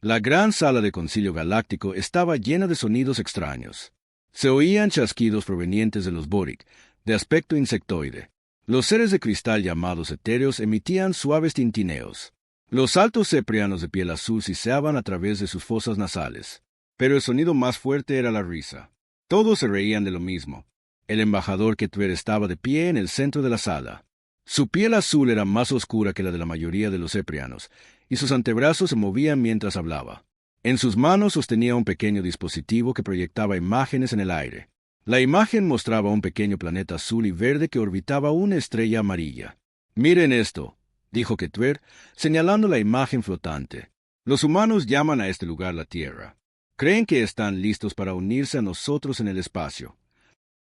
La gran sala de concilio galáctico estaba llena de sonidos extraños. Se oían chasquidos provenientes de los Boric, de aspecto insectoide. Los seres de cristal llamados etéreos emitían suaves tintineos. Los altos ceprianos de piel azul siseaban a través de sus fosas nasales. Pero el sonido más fuerte era la risa. Todos se reían de lo mismo. El embajador Ketver estaba de pie en el centro de la sala. Su piel azul era más oscura que la de la mayoría de los ceprianos, y sus antebrazos se movían mientras hablaba. En sus manos sostenía un pequeño dispositivo que proyectaba imágenes en el aire. La imagen mostraba un pequeño planeta azul y verde que orbitaba una estrella amarilla. «Miren esto», dijo Ketver, señalando la imagen flotante. «Los humanos llaman a este lugar la Tierra. Creen que están listos para unirse a nosotros en el espacio».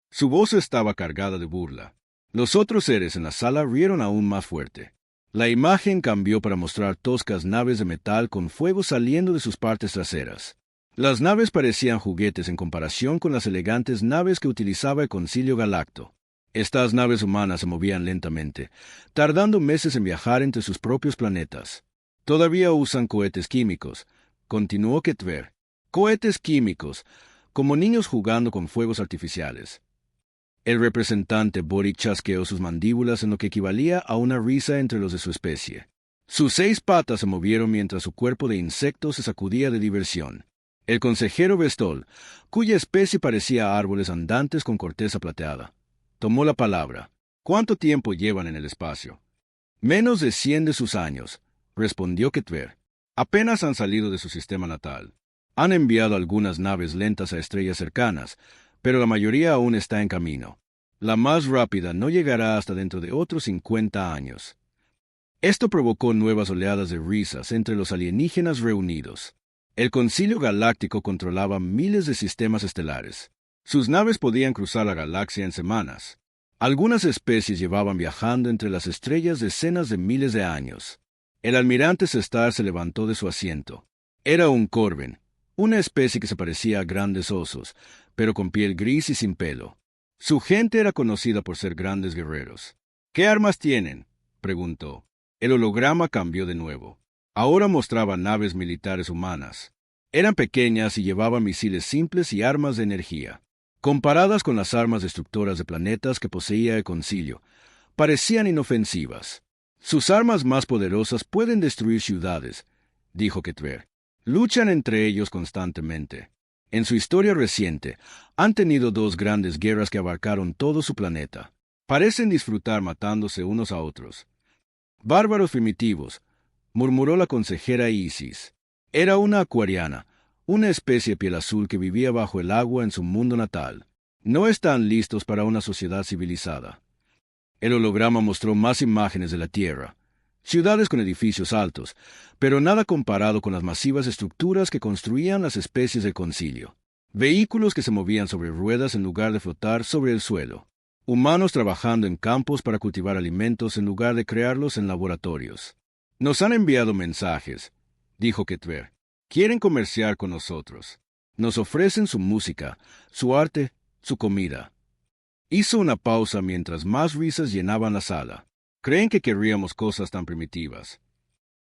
Su voz estaba cargada de burla. Los otros seres en la sala rieron aún más fuerte. La imagen cambió para mostrar toscas naves de metal con fuego saliendo de sus partes traseras. Las naves parecían juguetes en comparación con las elegantes naves que utilizaba el Concilio Galacto. Estas naves humanas se movían lentamente, tardando meses en viajar entre sus propios planetas. «Todavía usan cohetes químicos», continuó Ketver. «Cohetes químicos, como niños jugando con fuegos artificiales». El representante Boric chasqueó sus mandíbulas en lo que equivalía a una risa entre los de su especie. Sus 6 patas se movieron mientras su cuerpo de insecto se sacudía de diversión. El consejero Vestol, cuya especie parecía árboles andantes con corteza plateada, tomó la palabra. «¿Cuánto tiempo llevan en el espacio?» «Menos de 100 de sus años», respondió Ketver. «Apenas han salido de su sistema natal. Han enviado algunas naves lentas a estrellas cercanas, pero la mayoría aún está en camino. La más rápida no llegará hasta dentro de otros 50 años». Esto provocó nuevas oleadas de risas entre los alienígenas reunidos. El Concilio Galáctico controlaba miles de sistemas estelares. Sus naves podían cruzar la galaxia en semanas. Algunas especies llevaban viajando entre las estrellas decenas de miles de años. El almirante Sestar se levantó de su asiento. Era un Corven, una especie que se parecía a grandes osos, pero con piel gris y sin pelo. Su gente era conocida por ser grandes guerreros. «¿Qué armas tienen?», preguntó. El holograma cambió de nuevo. Ahora mostraba naves militares humanas. Eran pequeñas y llevaban misiles simples y armas de energía. Comparadas con las armas destructoras de planetas que poseía el Concilio, parecían inofensivas. «Sus armas más poderosas pueden destruir ciudades», dijo Ketver. «Luchan entre ellos constantemente. En su historia reciente, han tenido 2 grandes guerras que abarcaron todo su planeta. Parecen disfrutar matándose unos a otros». «Bárbaros primitivos», murmuró la consejera Isis. Era una acuariana, una especie de piel azul que vivía bajo el agua en su mundo natal. «No están listos para una sociedad civilizada». El holograma mostró más imágenes de la Tierra. Ciudades con edificios altos, pero nada comparado con las masivas estructuras que construían las especies del Concilio. Vehículos que se movían sobre ruedas en lugar de flotar sobre el suelo. Humanos trabajando en campos para cultivar alimentos en lugar de crearlos en laboratorios. «Nos han enviado mensajes», dijo Ketver. «Quieren comerciar con nosotros. Nos ofrecen su música, su arte, su comida». Hizo una pausa mientras más risas llenaban la sala. «Creen que querríamos cosas tan primitivas».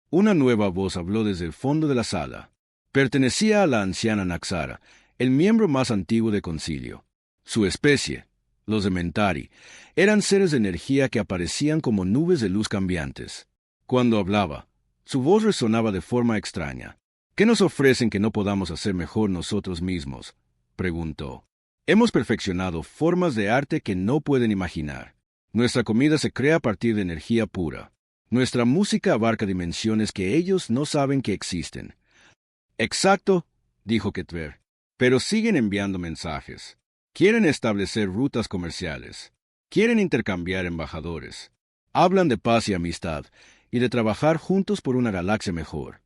Una nueva voz habló desde el fondo de la sala. Pertenecía a la anciana Naxara, el miembro más antiguo del Concilio. Su especie, los Dementari, eran seres de energía que aparecían como nubes de luz cambiantes. Cuando hablaba, su voz resonaba de forma extraña. «¿Qué nos ofrecen que no podamos hacer mejor nosotros mismos?», preguntó. «Hemos perfeccionado formas de arte que no pueden imaginar. Nuestra comida se crea a partir de energía pura. Nuestra música abarca dimensiones que ellos no saben que existen». «Exacto», dijo Ketver, «pero siguen enviando mensajes. Quieren establecer rutas comerciales. Quieren intercambiar embajadores. Hablan de paz y amistad, y de trabajar juntos por una galaxia mejor».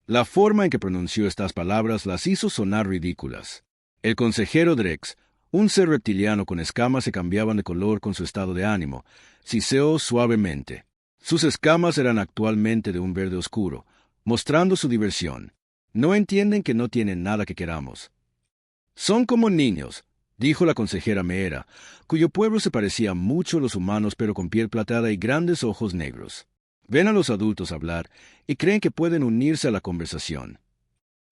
La forma en que pronunció estas palabras las hizo sonar ridículas. El consejero Drex, un ser reptiliano con escamas que cambiaban de color con su estado de ánimo, siseó suavemente. Sus escamas eran actualmente de un verde oscuro, mostrando su diversión. «No entienden que no tienen nada que queramos». «Son como niños», dijo la consejera Meera, cuyo pueblo se parecía mucho a los humanos pero con piel plateada y grandes ojos negros. «Ven a los adultos hablar y creen que pueden unirse a la conversación.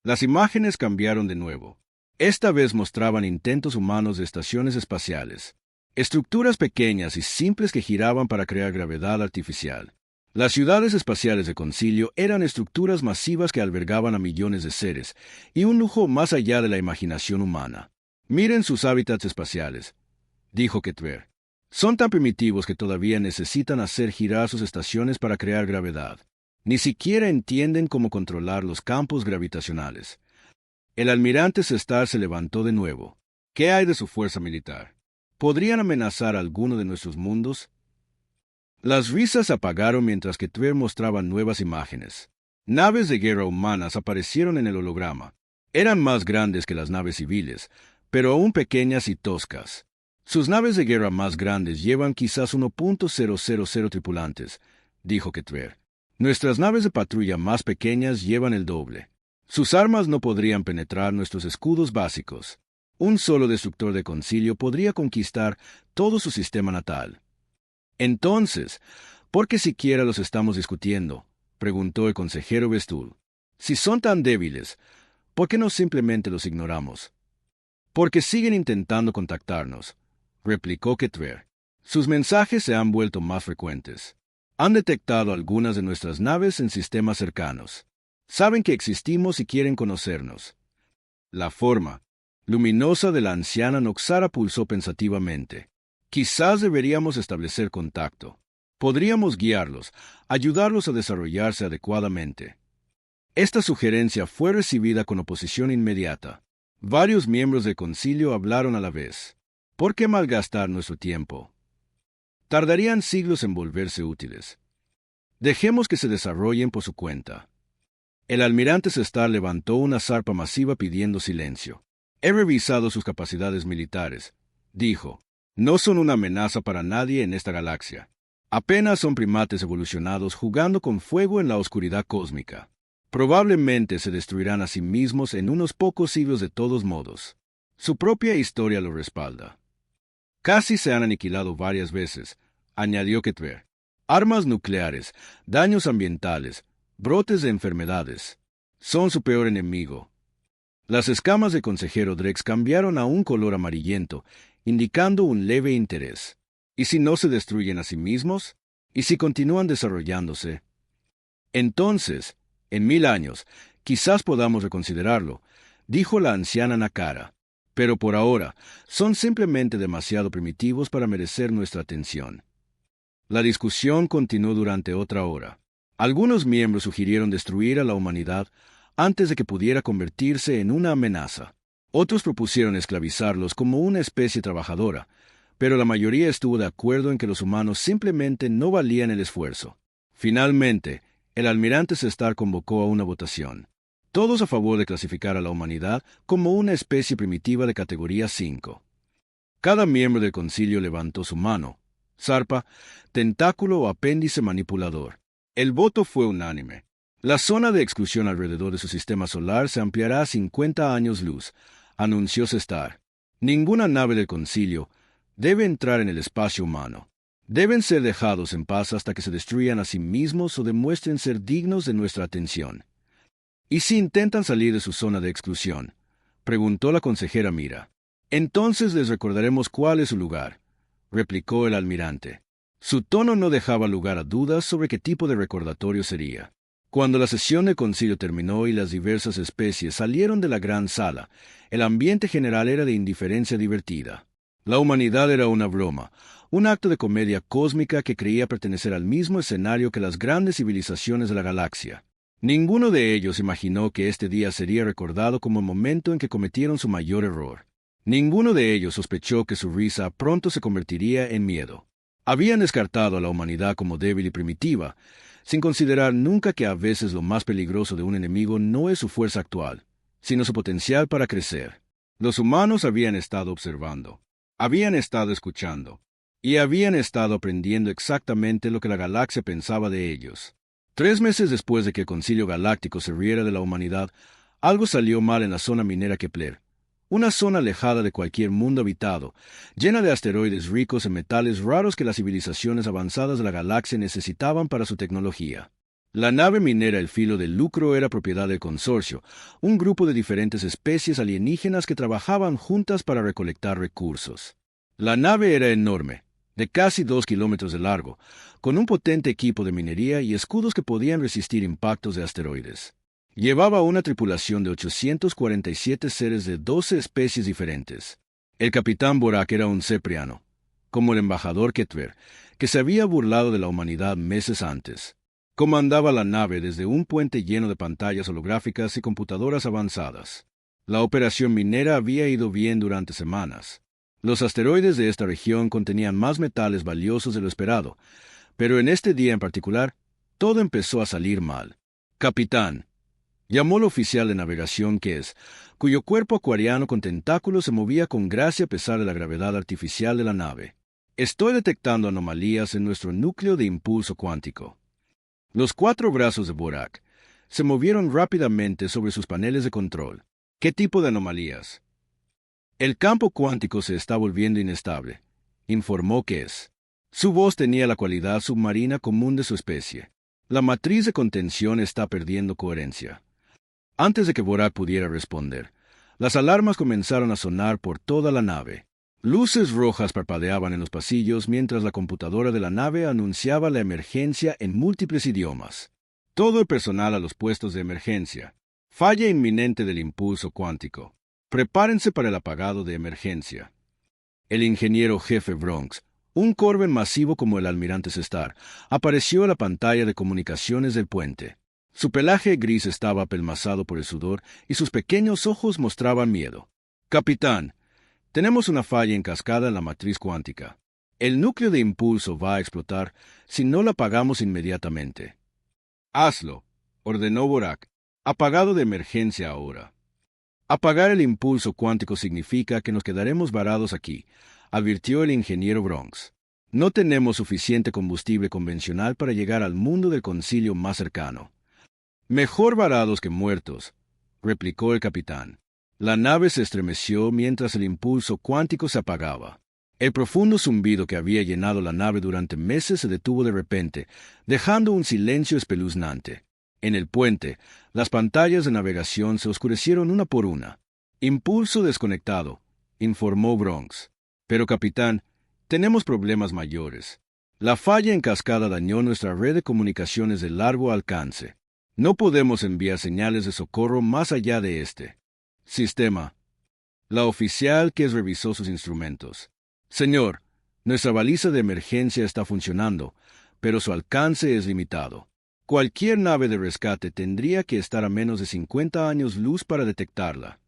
Las imágenes cambiaron de nuevo. Esta vez mostraban intentos humanos de estaciones espaciales. Estructuras pequeñas y simples que giraban para crear gravedad artificial. Las ciudades espaciales de Concilio eran estructuras masivas que albergaban a millones de seres, y un lujo más allá de la imaginación humana. Miren sus hábitats espaciales, dijo Ketver. Son tan primitivos que todavía necesitan hacer girar sus estaciones para crear gravedad. Ni siquiera entienden cómo controlar los campos gravitacionales. El almirante Sestar se levantó de nuevo. ¿Qué hay de su fuerza militar? ¿Podrían amenazar alguno de nuestros mundos? Las risas se apagaron mientras que Tver mostraba nuevas imágenes. Naves de guerra humanas aparecieron en el holograma. Eran más grandes que las naves civiles, pero aún pequeñas y toscas. Sus naves de guerra más grandes llevan quizás 1.000 tripulantes, dijo Ketver. Nuestras naves de patrulla más pequeñas llevan el doble. Sus armas no podrían penetrar nuestros escudos básicos. Un solo destructor de Concilio podría conquistar todo su sistema natal. Entonces, ¿por qué siquiera los estamos discutiendo?, preguntó el consejero Vestul. Si son tan débiles, ¿por qué no simplemente los ignoramos? Porque siguen intentando contactarnos, replicó Ketver. Sus mensajes se han vuelto más frecuentes. Han detectado algunas de nuestras naves en sistemas cercanos. Saben que existimos y quieren conocernos. La forma luminosa de la anciana Noxara pulsó pensativamente. Quizás deberíamos establecer contacto. Podríamos guiarlos, ayudarlos a desarrollarse adecuadamente. Esta sugerencia fue recibida con oposición inmediata. Varios miembros del concilio hablaron a la vez. ¿Por qué malgastar nuestro tiempo? Tardarían siglos en volverse útiles. Dejemos que se desarrollen por su cuenta. El almirante Sestar levantó una zarpa masiva pidiendo silencio. He revisado sus capacidades militares, dijo. No son una amenaza para nadie en esta galaxia. Apenas son primates evolucionados jugando con fuego en la oscuridad cósmica. Probablemente se destruirán a sí mismos en unos pocos siglos de todos modos. Su propia historia lo respalda. Casi se han aniquilado varias veces, añadió Ketver. Armas nucleares, daños ambientales, brotes de enfermedades. Son su peor enemigo. Las escamas del consejero Drex cambiaron a un color amarillento, indicando un leve interés. ¿Y si no se destruyen a sí mismos? ¿Y si continúan desarrollándose? Entonces, en 1000 años, quizás podamos reconsiderarlo, dijo la anciana Nakara. Pero por ahora, son simplemente demasiado primitivos para merecer nuestra atención. La discusión continuó durante otra hora. Algunos miembros sugirieron destruir a la humanidad antes de que pudiera convertirse en una amenaza. Otros propusieron esclavizarlos como una especie trabajadora, pero la mayoría estuvo de acuerdo en que los humanos simplemente no valían el esfuerzo. Finalmente, el almirante Sestar convocó a una votación. Todos a favor de clasificar a la humanidad como una especie primitiva de categoría 5. Cada miembro del concilio levantó su mano, zarpa, tentáculo o apéndice manipulador. El voto fue unánime. La zona de exclusión alrededor de su sistema solar se ampliará a 50 años luz, anunció Sestar. Ninguna nave del concilio debe entrar en el espacio humano. Deben ser dejados en paz hasta que se destruyan a sí mismos o demuestren ser dignos de nuestra atención. ¿Y si intentan salir de su zona de exclusión?, preguntó la consejera Mira. Entonces les recordaremos cuál es su lugar, replicó el almirante. Su tono no dejaba lugar a dudas sobre qué tipo de recordatorio sería. Cuando la sesión del concilio terminó y las diversas especies salieron de la gran sala, el ambiente general era de indiferencia divertida. La humanidad era una broma, un acto de comedia cósmica que creía pertenecer al mismo escenario que las grandes civilizaciones de la galaxia. Ninguno de ellos imaginó que este día sería recordado como el momento en que cometieron su mayor error. Ninguno de ellos sospechó que su risa pronto se convertiría en miedo. Habían descartado a la humanidad como débil y primitiva, sin considerar nunca que a veces lo más peligroso de un enemigo no es su fuerza actual, sino su potencial para crecer. Los humanos habían estado observando, habían estado escuchando, y habían estado aprendiendo exactamente lo que la galaxia pensaba de ellos. 3 meses después de que el Concilio Galáctico se riera de la humanidad, algo salió mal en la zona minera Kepler, una zona alejada de cualquier mundo habitado, llena de asteroides ricos en metales raros que las civilizaciones avanzadas de la galaxia necesitaban para su tecnología. La nave minera El Filo del Lucro era propiedad del consorcio, un grupo de diferentes especies alienígenas que trabajaban juntas para recolectar recursos. La nave era enorme, de casi 2 kilómetros de largo, con un potente equipo de minería y escudos que podían resistir impactos de asteroides. Llevaba una tripulación de 847 seres de 12 especies diferentes. El capitán Borak era un cepriano, como el embajador Ketver, que se había burlado de la humanidad meses antes. Comandaba la nave desde un puente lleno de pantallas holográficas y computadoras avanzadas. La operación minera había ido bien durante semanas. Los asteroides de esta región contenían más metales valiosos de lo esperado, pero en este día en particular, todo empezó a salir mal. Capitán, llamó el oficial de navegación Kes, cuyo cuerpo acuariano con tentáculos se movía con gracia a pesar de la gravedad artificial de la nave. Estoy detectando anomalías en nuestro núcleo de impulso cuántico. Los 4 brazos de Borak se movieron rápidamente sobre sus paneles de control. ¿Qué tipo de anomalías? El campo cuántico se está volviendo inestable, informó Kes. Su voz tenía la cualidad submarina común de su especie. La matriz de contención está perdiendo coherencia. Antes de que Borak pudiera responder, las alarmas comenzaron a sonar por toda la nave. Luces rojas parpadeaban en los pasillos mientras la computadora de la nave anunciaba la emergencia en múltiples idiomas. Todo el personal a los puestos de emergencia. Falla inminente del impulso cuántico. Prepárense para el apagado de emergencia. El ingeniero jefe Bronx, un Corben masivo como el almirante Sestar, apareció a la pantalla de comunicaciones del puente. Su pelaje gris estaba apelmazado por el sudor y sus pequeños ojos mostraban miedo. Capitán, tenemos una falla en cascada en la matriz cuántica. El núcleo de impulso va a explotar si no la apagamos inmediatamente. Hazlo, ordenó Borak. Apagado de emergencia ahora. Apagar el impulso cuántico significa que nos quedaremos varados aquí, advirtió el ingeniero Bronx. No tenemos suficiente combustible convencional para llegar al mundo del concilio más cercano. Mejor varados que muertos, replicó el capitán. La nave se estremeció mientras el impulso cuántico se apagaba. El profundo zumbido que había llenado la nave durante meses se detuvo de repente, dejando un silencio espeluznante. En el puente, las pantallas de navegación se oscurecieron una por una. Impulso desconectado, informó Bronx. Pero, capitán, tenemos problemas mayores. La falla en cascada dañó nuestra red de comunicaciones de largo alcance. No podemos enviar señales de socorro más allá de este. Sistema. La oficial que revisó sus instrumentos. Señor, nuestra baliza de emergencia está funcionando, pero su alcance es limitado. Cualquier nave de rescate tendría que estar a menos de 50 años luz para detectarla.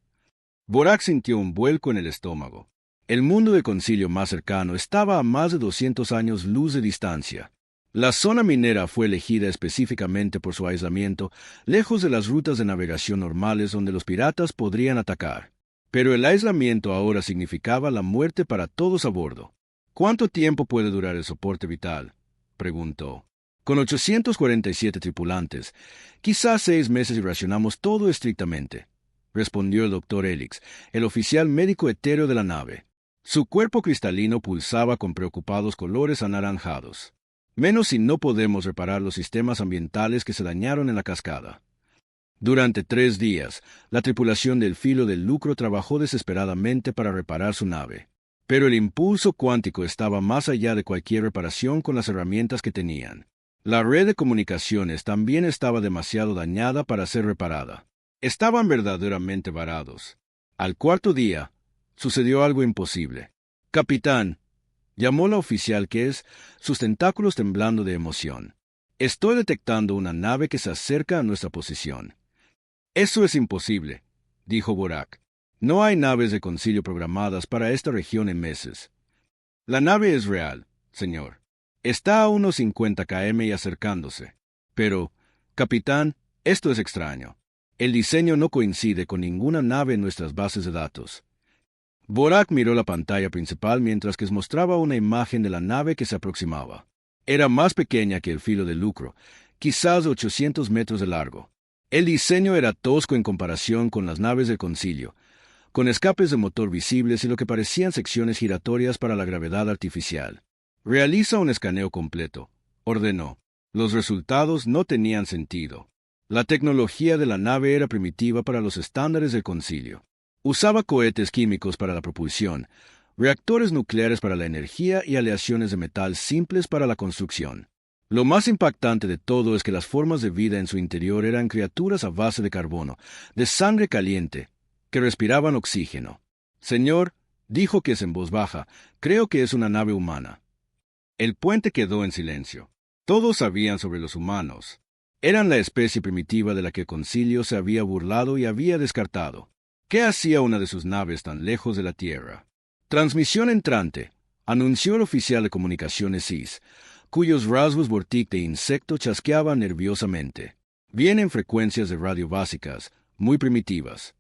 Borak sintió un vuelco en el estómago. El mundo del concilio más cercano estaba a más de 200 años luz de distancia. La zona minera fue elegida específicamente por su aislamiento, lejos de las rutas de navegación normales donde los piratas podrían atacar. Pero el aislamiento ahora significaba la muerte para todos a bordo. ¿Cuánto tiempo puede durar el soporte vital?, preguntó. Con 847 tripulantes, quizás 6 meses y racionamos todo estrictamente, respondió el doctor Elix, el oficial médico etéreo de la nave. Su cuerpo cristalino pulsaba con preocupados colores anaranjados. Menos si no podemos reparar los sistemas ambientales que se dañaron en la cascada. Durante 3 días, la tripulación del Filo del Lucro trabajó desesperadamente para reparar su nave. Pero el impulso cuántico estaba más allá de cualquier reparación con las herramientas que tenían. La red de comunicaciones también estaba demasiado dañada para ser reparada. Estaban verdaderamente varados. Al 4.º día, sucedió algo imposible. Capitán, llamó la oficial Kes, sus tentáculos temblando de emoción. Estoy detectando una nave que se acerca a nuestra posición. Eso es imposible, dijo Borak. No hay naves de concilio programadas para esta región en meses. La nave es real, señor. Está a unos 50 km y acercándose. Pero, capitán, esto es extraño. El diseño no coincide con ninguna nave en nuestras bases de datos. Borak miró la pantalla principal mientras que mostraba una imagen de la nave que se aproximaba. Era más pequeña que el Filo del Lucro, quizás 800 metros de largo. El diseño era tosco en comparación con las naves del concilio, con escapes de motor visibles y lo que parecían secciones giratorias para la gravedad artificial. Realiza un escaneo completo, ordenó. Los resultados no tenían sentido. La tecnología de la nave era primitiva para los estándares del concilio. Usaba cohetes químicos para la propulsión, reactores nucleares para la energía y aleaciones de metal simples para la construcción. Lo más impactante de todo es que las formas de vida en su interior eran criaturas a base de carbono, de sangre caliente, que respiraban oxígeno. Señor, dijo Kes en voz baja, creo que es una nave humana. El puente quedó en silencio. Todos sabían sobre los humanos. Eran la especie primitiva de la que el concilio se había burlado y había descartado. ¿Qué hacía una de sus naves tan lejos de la Tierra? Transmisión entrante, anunció el oficial de comunicaciones SIS, cuyos rasgos Vortic de insecto chasqueaban nerviosamente. Vienen frecuencias de radio básicas, muy primitivas.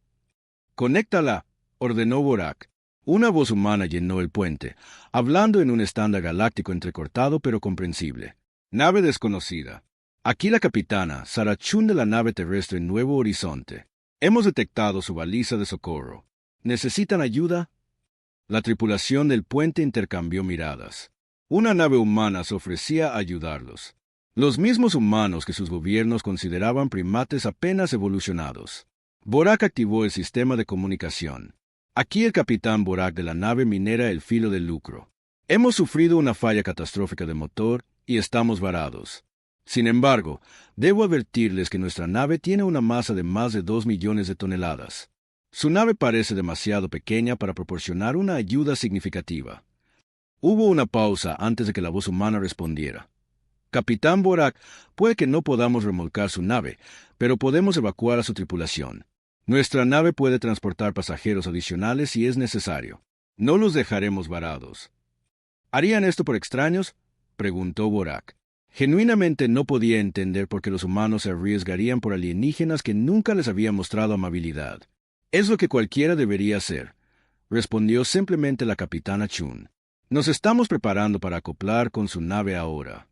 Conéctala, ordenó Borak. Una voz humana llenó el puente, hablando en un estándar galáctico entrecortado pero comprensible. Nave desconocida. Aquí la capitana, Sarah Chun de la nave terrestre Nuevo Horizonte. Hemos detectado su baliza de socorro. ¿Necesitan ayuda? La tripulación del puente intercambió miradas. Una nave humana se ofrecía a ayudarlos. Los mismos humanos que sus gobiernos consideraban primates apenas evolucionados. Borak activó el sistema de comunicación. Aquí el capitán Borak de la nave minera El Filo del Lucro. Hemos sufrido una falla catastrófica de motor y estamos varados. Sin embargo, debo advertirles que nuestra nave tiene una masa de más de 2 millones de toneladas. Su nave parece demasiado pequeña para proporcionar una ayuda significativa. Hubo una pausa antes de que la voz humana respondiera. Capitán Borak, puede que no podamos remolcar su nave, pero podemos evacuar a su tripulación. Nuestra nave puede transportar pasajeros adicionales si es necesario. No los dejaremos varados. ¿Harían esto por extraños?, preguntó Borak. Genuinamente no podía entender por qué los humanos se arriesgarían por alienígenas que nunca les habían mostrado amabilidad. Es lo que cualquiera debería hacer, respondió simplemente la capitana Chun. Nos estamos preparando para acoplar con su nave ahora.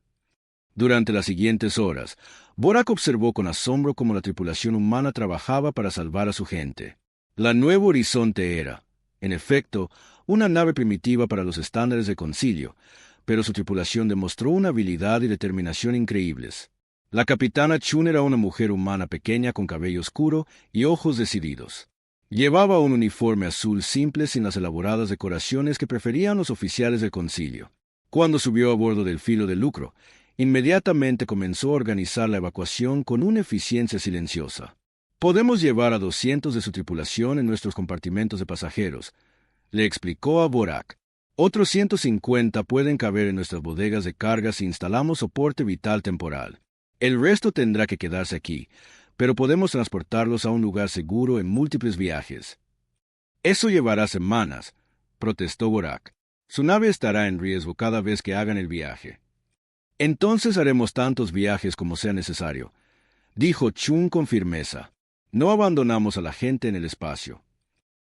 Durante las siguientes horas, Borak observó con asombro cómo la tripulación humana trabajaba para salvar a su gente. La Nuevo Horizonte era, en efecto, una nave primitiva para los estándares de concilio, pero su tripulación demostró una habilidad y determinación increíbles. La capitana Chun era una mujer humana pequeña con cabello oscuro y ojos decididos. Llevaba un uniforme azul simple sin las elaboradas decoraciones que preferían los oficiales del concilio. Cuando subió a bordo del Filo del Lucro, inmediatamente comenzó a organizar la evacuación con una eficiencia silenciosa. Podemos llevar a 200 de su tripulación en nuestros compartimentos de pasajeros, le explicó a Borak. Otros 150 pueden caber en nuestras bodegas de carga si instalamos soporte vital temporal. El resto tendrá que quedarse aquí, pero podemos transportarlos a un lugar seguro en múltiples viajes. Eso llevará semanas, protestó Borak. Su nave estará en riesgo cada vez que hagan el viaje. Entonces haremos tantos viajes como sea necesario, dijo Chun con firmeza. No abandonamos a la gente en el espacio.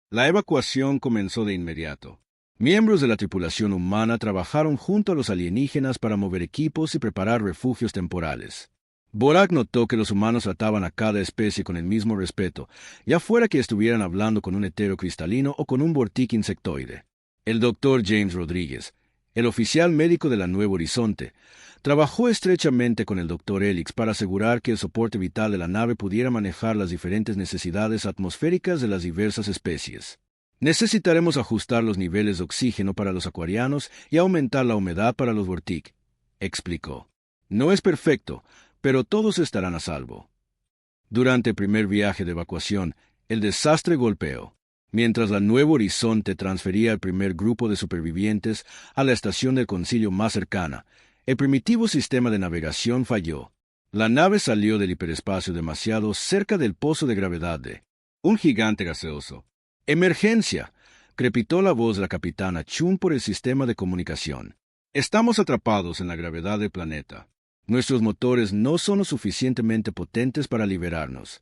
La evacuación comenzó de inmediato. Miembros de la tripulación humana trabajaron junto a los alienígenas para mover equipos y preparar refugios temporales. Borak notó que los humanos trataban a cada especie con el mismo respeto, ya fuera que estuvieran hablando con un hetero cristalino o con un vortic insectoide. El doctor James Rodríguez, el oficial médico de la Nuevo Horizonte, trabajó estrechamente con el Dr. Elix para asegurar que el soporte vital de la nave pudiera manejar las diferentes necesidades atmosféricas de las diversas especies. Necesitaremos ajustar los niveles de oxígeno para los acuarianos y aumentar la humedad para los vortic, explicó. No es perfecto, pero todos estarán a salvo. Durante el primer viaje de evacuación, el desastre golpeó. Mientras la Nuevo Horizonte transfería el primer grupo de supervivientes a la estación del concilio más cercana, el primitivo sistema de navegación falló. La nave salió del hiperespacio demasiado cerca del pozo de gravedad de un gigante gaseoso. ¡Emergencia!, crepitó la voz de la capitana Chun por el sistema de comunicación. Estamos atrapados en la gravedad del planeta. Nuestros motores no son lo suficientemente potentes para liberarnos.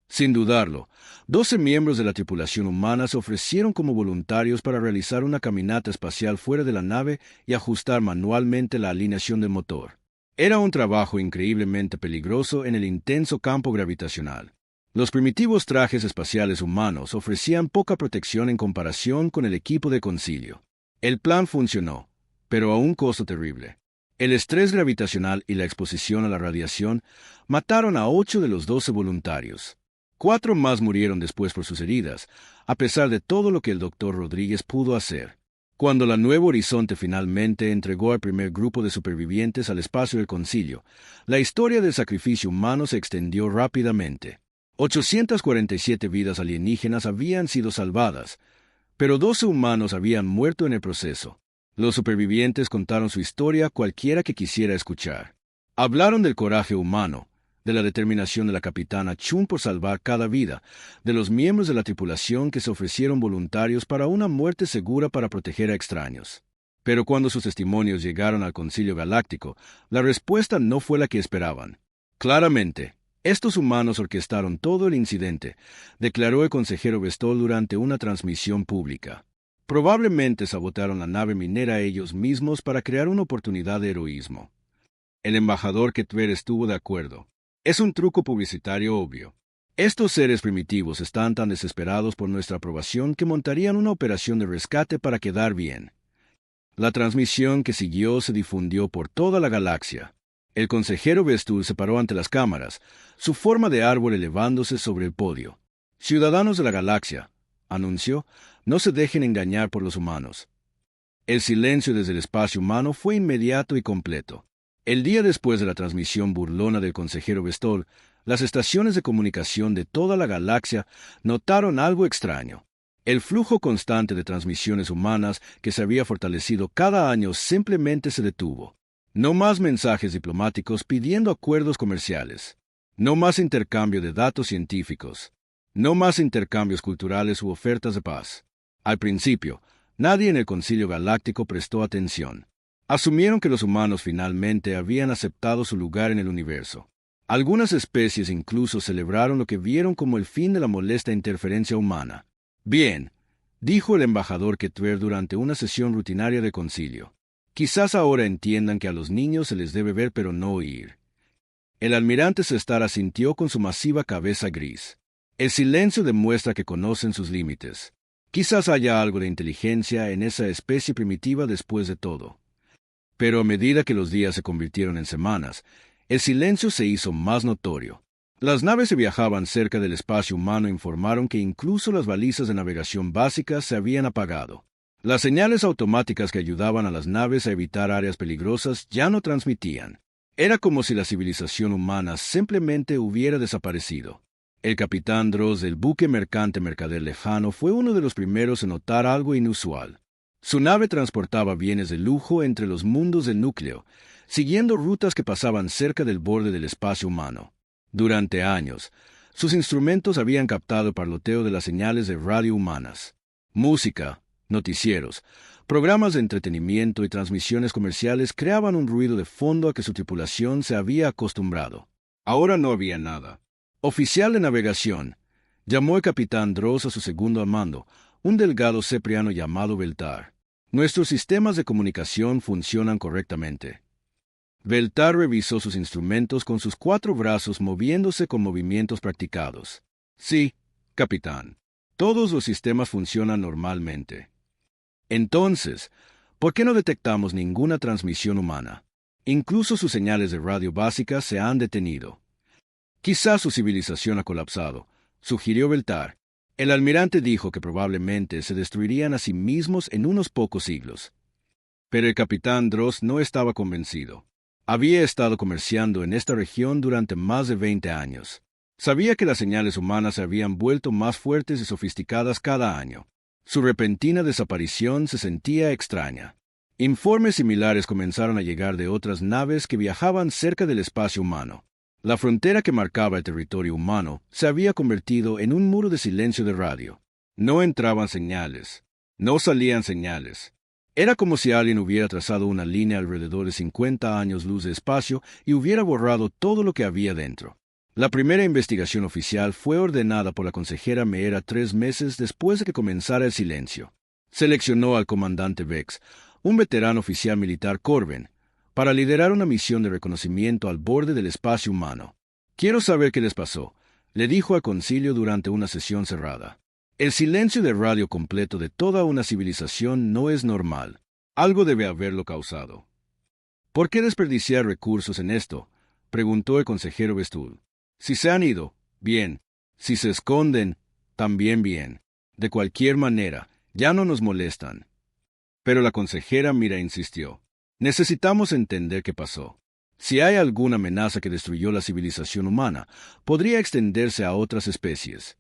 Sin dudarlo, 12 miembros de la tripulación humana se ofrecieron como voluntarios para realizar una caminata espacial fuera de la nave y ajustar manualmente la alineación del motor. Era un trabajo increíblemente peligroso en el intenso campo gravitacional. Los primitivos trajes espaciales humanos ofrecían poca protección en comparación con el equipo de concilio. El plan funcionó, pero a un costo terrible. El estrés gravitacional y la exposición a la radiación mataron a 8 de los 12 voluntarios. 4 más murieron después por sus heridas, a pesar de todo lo que el doctor Rodríguez pudo hacer. Cuando la Nuevo Horizonte finalmente entregó al primer grupo de supervivientes al espacio del Concilio, la historia del sacrificio humano se extendió rápidamente. 847 vidas alienígenas habían sido salvadas, pero 12 humanos habían muerto en el proceso. Los supervivientes contaron su historia a cualquiera que quisiera escuchar. Hablaron del coraje humano, de la determinación de la capitana Chun por salvar cada vida, de los miembros de la tripulación que se ofrecieron voluntarios para una muerte segura para proteger a extraños. Pero cuando sus testimonios llegaron al Concilio Galáctico, la respuesta no fue la que esperaban. Claramente, estos humanos orquestaron todo el incidente, declaró el consejero Bestol durante una transmisión pública. Probablemente sabotearon la nave minera ellos mismos para crear una oportunidad de heroísmo. El embajador Ketver estuvo de acuerdo. Es un truco publicitario obvio. Estos seres primitivos están tan desesperados por nuestra aprobación que montarían una operación de rescate para quedar bien. La transmisión que siguió se difundió por toda la galaxia. El consejero Bestul se paró ante las cámaras, su forma de árbol elevándose sobre el podio. Ciudadanos de la galaxia, anunció, no se dejen engañar por los humanos. El silencio desde el espacio humano fue inmediato y completo. El día después de la transmisión burlona del consejero Bestol, las estaciones de comunicación de toda la galaxia notaron algo extraño. El flujo constante de transmisiones humanas que se había fortalecido cada año simplemente se detuvo. No más mensajes diplomáticos pidiendo acuerdos comerciales. No más intercambio de datos científicos. No más intercambios culturales u ofertas de paz. Al principio, nadie en el Concilio Galáctico prestó atención. Asumieron que los humanos finalmente habían aceptado su lugar en el universo. Algunas especies incluso celebraron lo que vieron como el fin de la molesta interferencia humana. Bien, dijo el embajador Ketver durante una sesión rutinaria de concilio. Quizás ahora entiendan que a los niños se les debe ver pero no oír. El almirante Sestar asintió con su masiva cabeza gris. El silencio demuestra que conocen sus límites. Quizás haya algo de inteligencia en esa especie primitiva después de todo. Pero a medida que los días se convirtieron en semanas, el silencio se hizo más notorio. Las naves que viajaban cerca del espacio humano informaron que incluso las balizas de navegación básicas se habían apagado. Las señales automáticas que ayudaban a las naves a evitar áreas peligrosas ya no transmitían. Era como si la civilización humana simplemente hubiera desaparecido. El capitán Droz del buque mercante Mercader Lejano fue uno de los primeros en notar algo inusual. Su nave transportaba bienes de lujo entre los mundos del núcleo, siguiendo rutas que pasaban cerca del borde del espacio humano. Durante años, sus instrumentos habían captado el parloteo de las señales de radio humanas. Música, noticieros, programas de entretenimiento y transmisiones comerciales creaban un ruido de fondo a que su tripulación se había acostumbrado. Ahora no había nada. Oficial de navegación, llamó el capitán Droz a su segundo al mando, un delgado cepriano llamado Beltar. Nuestros sistemas de comunicación funcionan correctamente. Beltar revisó sus instrumentos con sus 4 brazos moviéndose con movimientos practicados. Sí, capitán. Todos los sistemas funcionan normalmente. Entonces, ¿por qué no detectamos ninguna transmisión humana? Incluso sus señales de radio básicas se han detenido. Quizás su civilización ha colapsado, sugirió Beltar. El almirante dijo que probablemente se destruirían a sí mismos en unos pocos siglos. Pero el capitán Droz no estaba convencido. Había estado comerciando en esta región durante más de 20 años. Sabía que las señales humanas se habían vuelto más fuertes y sofisticadas cada año. Su repentina desaparición se sentía extraña. Informes similares comenzaron a llegar de otras naves que viajaban cerca del espacio humano. La frontera que marcaba el territorio humano se había convertido en un muro de silencio de radio. No entraban señales. No salían señales. Era como si alguien hubiera trazado una línea alrededor de 50 años luz de espacio y hubiera borrado todo lo que había dentro. La primera investigación oficial fue ordenada por la consejera Meera 3 meses después de que comenzara el silencio. Seleccionó al comandante Vex, un veterano oficial militar Corben, para liderar una misión de reconocimiento al borde del espacio humano. «Quiero saber qué les pasó», le dijo al concilio durante una sesión cerrada. El silencio de radio completo de toda una civilización no es normal. Algo debe haberlo causado. ¿Por qué desperdiciar recursos en esto?, preguntó el consejero Bestul. Si se han ido, bien. Si se esconden, también bien. De cualquier manera, ya no nos molestan. Pero la consejera Mira insistió. Necesitamos entender qué pasó. Si hay alguna amenaza que destruyó la civilización humana, podría extenderse a otras especies.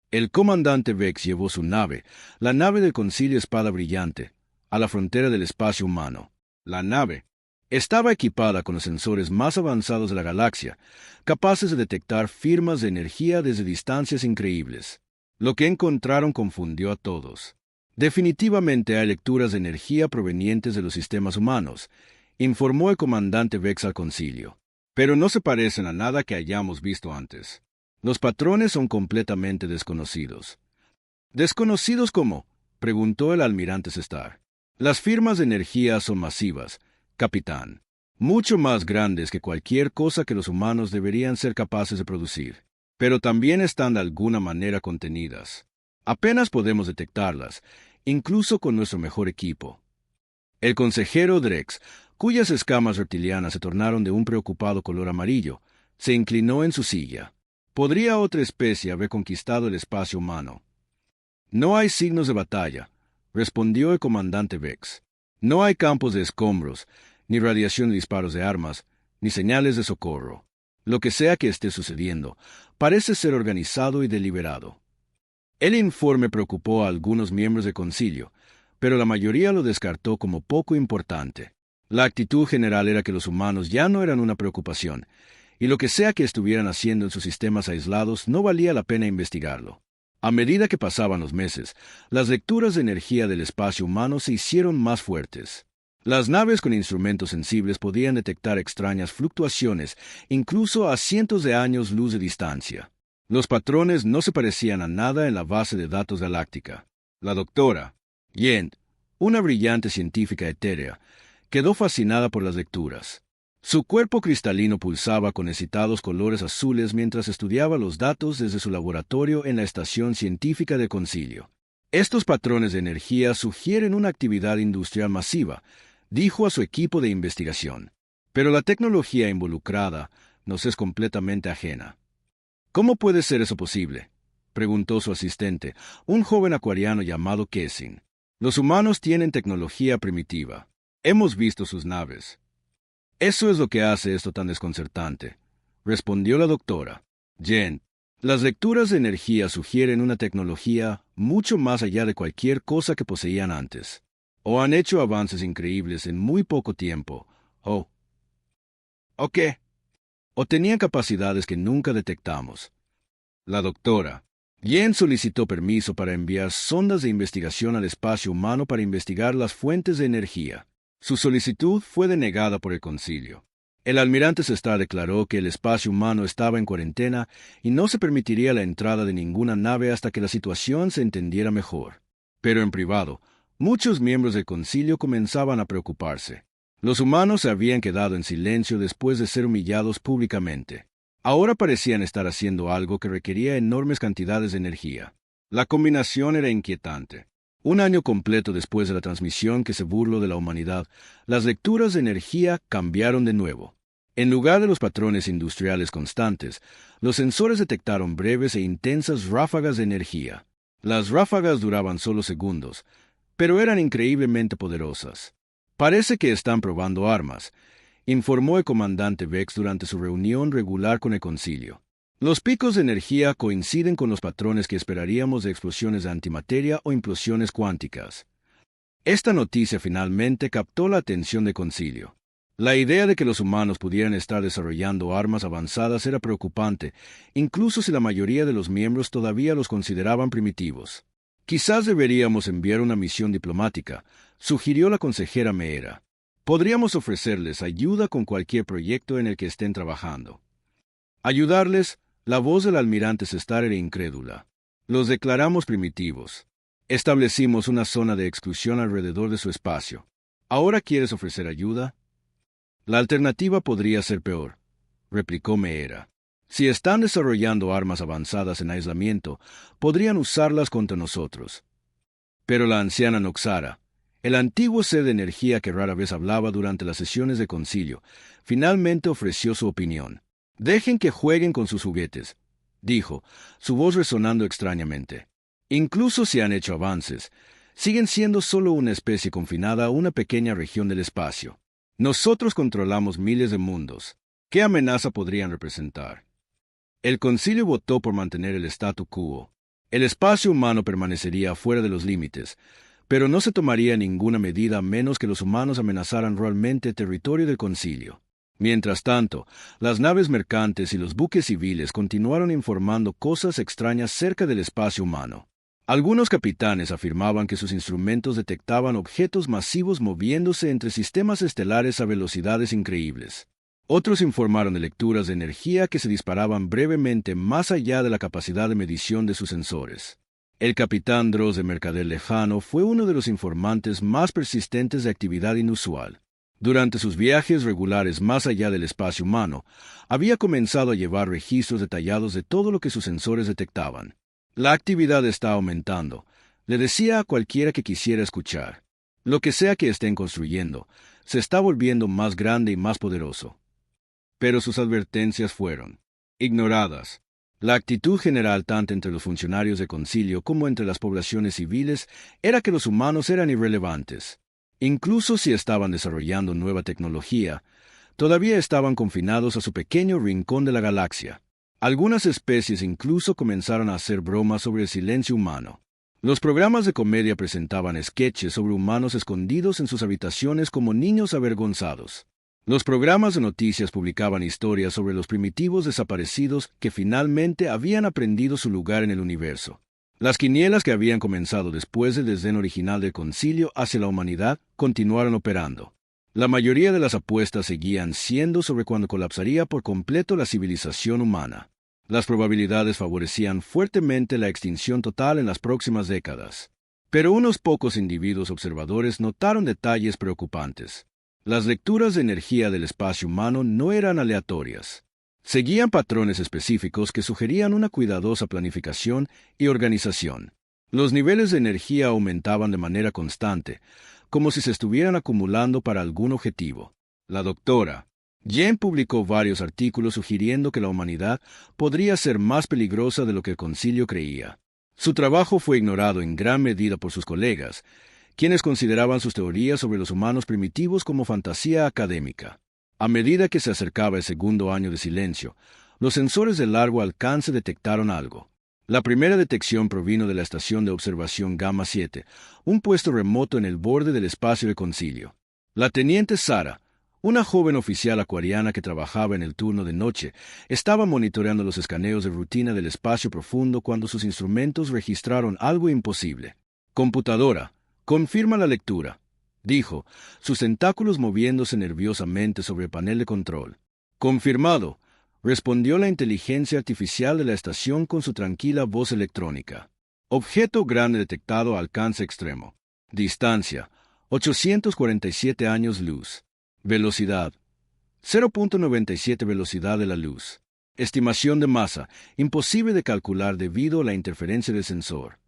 El comandante Vex llevó su nave, la nave del Concilio Espada Brillante, a la frontera del espacio humano. La nave estaba equipada con los sensores más avanzados de la galaxia, capaces de detectar firmas de energía desde distancias increíbles. Lo que encontraron confundió a todos. Definitivamente hay lecturas de energía provenientes de los sistemas humanos, informó el comandante Vex al concilio. Pero no se parecen a nada que hayamos visto antes. Los patrones son completamente desconocidos. ¿Desconocidos cómo?, preguntó el almirante Sestar. Las firmas de energía son masivas, capitán. Mucho más grandes que cualquier cosa que los humanos deberían ser capaces de producir. Pero también están de alguna manera contenidas. Apenas podemos detectarlas, incluso con nuestro mejor equipo. El consejero Drex, cuyas escamas reptilianas se tornaron de un preocupado color amarillo, se inclinó en su silla. ¿Podría otra especie haber conquistado el espacio humano? No hay signos de batalla, respondió el comandante Vex. No hay campos de escombros, ni radiación de disparos de armas, ni señales de socorro. Lo que sea que esté sucediendo, parece ser organizado y deliberado. El informe preocupó a algunos miembros del concilio, pero la mayoría lo descartó como poco importante. La actitud general era que los humanos ya no eran una preocupación, y lo que sea que estuvieran haciendo en sus sistemas aislados no valía la pena investigarlo. A medida que pasaban los meses, las lecturas de energía del espacio humano se hicieron más fuertes. Las naves con instrumentos sensibles podían detectar extrañas fluctuaciones, incluso a cientos de años luz de distancia. Los patrones no se parecían a nada en la base de datos galáctica. La doctora Yent, una brillante científica etérea, quedó fascinada por las lecturas. Su cuerpo cristalino pulsaba con excitados colores azules mientras estudiaba los datos desde su laboratorio en la estación científica del concilio. Estos patrones de energía sugieren una actividad industrial masiva, dijo a su equipo de investigación. Pero la tecnología involucrada nos es completamente ajena. ¿Cómo puede ser eso posible?, preguntó su asistente, un joven acuariano llamado Kessin. Los humanos tienen tecnología primitiva. Hemos visto sus naves. Eso es lo que hace esto tan desconcertante, respondió la doctora Jen. Las lecturas de energía sugieren una tecnología mucho más allá de cualquier cosa que poseían antes. O han hecho avances increíbles en muy poco tiempo, ¿o qué? O tenían capacidades que nunca detectamos. La doctora Jen solicitó permiso para enviar sondas de investigación al espacio humano para investigar las fuentes de energía. Su solicitud fue denegada por el concilio. El almirante Sestar declaró que el espacio humano estaba en cuarentena y no se permitiría la entrada de ninguna nave hasta que la situación se entendiera mejor. Pero en privado, muchos miembros del concilio comenzaban a preocuparse. Los humanos se habían quedado en silencio después de ser humillados públicamente. Ahora parecían estar haciendo algo que requería enormes cantidades de energía. La combinación era inquietante. Un año completo después de la transmisión que se burló de la humanidad, las lecturas de energía cambiaron de nuevo. En lugar de los patrones industriales constantes, los sensores detectaron breves e intensas ráfagas de energía. Las ráfagas duraban solo segundos, pero eran increíblemente poderosas. Parece que están probando armas, informó el comandante Vex durante su reunión regular con el concilio. Los picos de energía coinciden con los patrones que esperaríamos de explosiones de antimateria o implosiones cuánticas. Esta noticia finalmente captó la atención del concilio. La idea de que los humanos pudieran estar desarrollando armas avanzadas era preocupante, incluso si la mayoría de los miembros todavía los consideraban primitivos. Quizás deberíamos enviar una misión diplomática, sugirió la consejera Meera. Podríamos ofrecerles ayuda con cualquier proyecto en el que estén trabajando. Ayudarles. La voz del almirante Sestar era incrédula. Los declaramos primitivos. Establecimos una zona de exclusión alrededor de su espacio. ¿Ahora quieres ofrecer ayuda? La alternativa podría ser peor, replicó Meera. Si están desarrollando armas avanzadas en aislamiento, podrían usarlas contra nosotros. Pero la anciana Noxara, El antiguo ser de energía que rara vez hablaba durante las sesiones de concilio, finalmente ofreció su opinión. «Dejen que jueguen con sus juguetes», dijo, su voz resonando extrañamente. «Incluso si han hecho avances, siguen siendo solo una especie confinada a una pequeña región del espacio. Nosotros controlamos miles de mundos. ¿Qué amenaza podrían representar?» El concilio votó por mantener el statu quo. El espacio humano permanecería fuera de los límites, pero no se tomaría ninguna medida a menos que los humanos amenazaran realmente el territorio del concilio. Mientras tanto, las naves mercantes y los buques civiles continuaron informando cosas extrañas cerca del espacio humano. Algunos capitanes afirmaban que sus instrumentos detectaban objetos masivos moviéndose entre sistemas estelares a velocidades increíbles. Otros informaron de lecturas de energía que se disparaban brevemente más allá de la capacidad de medición de sus sensores. El capitán Droz de Mercader Lejano fue uno de los informantes más persistentes de actividad inusual. Durante sus viajes regulares más allá del espacio humano, había comenzado a llevar registros detallados de todo lo que sus sensores detectaban. «La actividad está aumentando», le decía a cualquiera que quisiera escuchar. «Lo que sea que estén construyendo, se está volviendo más grande y más poderoso». Pero sus advertencias fueron ignoradas. La actitud general tanto entre los funcionarios de concilio como entre las poblaciones civiles era que los humanos eran irrelevantes. Incluso si estaban desarrollando nueva tecnología, todavía estaban confinados a su pequeño rincón de la galaxia. Algunas especies incluso comenzaron a hacer bromas sobre el silencio humano. Los programas de comedia presentaban sketches sobre humanos escondidos en sus habitaciones como niños avergonzados. Los programas de noticias publicaban historias sobre los primitivos desaparecidos que finalmente habían aprendido su lugar en el universo. Las quinielas que habían comenzado después del desdén original del concilio hacia la humanidad continuaron operando. La mayoría de las apuestas seguían siendo sobre cuándo colapsaría por completo la civilización humana. Las probabilidades favorecían fuertemente la extinción total en las próximas décadas. Pero unos pocos individuos observadores notaron detalles preocupantes. Las lecturas de energía del espacio humano no eran aleatorias. Seguían patrones específicos que sugerían una cuidadosa planificación y organización. Los niveles de energía aumentaban de manera constante, como si se estuvieran acumulando para algún objetivo. La doctora Jen publicó varios artículos sugiriendo que la humanidad podría ser más peligrosa de lo que el concilio creía. Su trabajo fue ignorado en gran medida por sus colegas, quienes consideraban sus teorías sobre los humanos primitivos como fantasía académica. A medida que se acercaba el segundo año de silencio, los sensores de largo alcance detectaron algo. La primera detección provino de la estación de observación Gamma 7, un puesto remoto en el borde del espacio de concilio. La teniente Sara, una joven oficial acuariana que trabajaba en el turno de noche, estaba monitoreando los escaneos de rutina del espacio profundo cuando sus instrumentos registraron algo imposible. «Computadora, confirma la lectura», dijo, sus tentáculos moviéndose nerviosamente sobre el panel de control. «Confirmado», respondió la inteligencia artificial de la estación con su tranquila voz electrónica. «Objeto grande detectado a alcance extremo. Distancia, 847 años luz. Velocidad, 0.97 velocidad de la luz. Estimación de masa, imposible de calcular debido a la interferencia del sensor».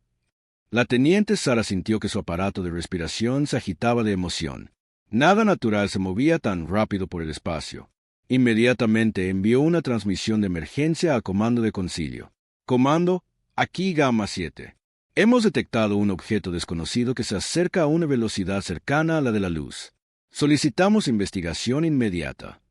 La teniente Sara sintió que su aparato de respiración se agitaba de emoción. Nada natural se movía tan rápido por el espacio. Inmediatamente envió una transmisión de emergencia al comando de concilio. «Comando, aquí Gamma 7. Hemos detectado un objeto desconocido que se acerca a una velocidad cercana a la de la luz. Solicitamos investigación inmediata».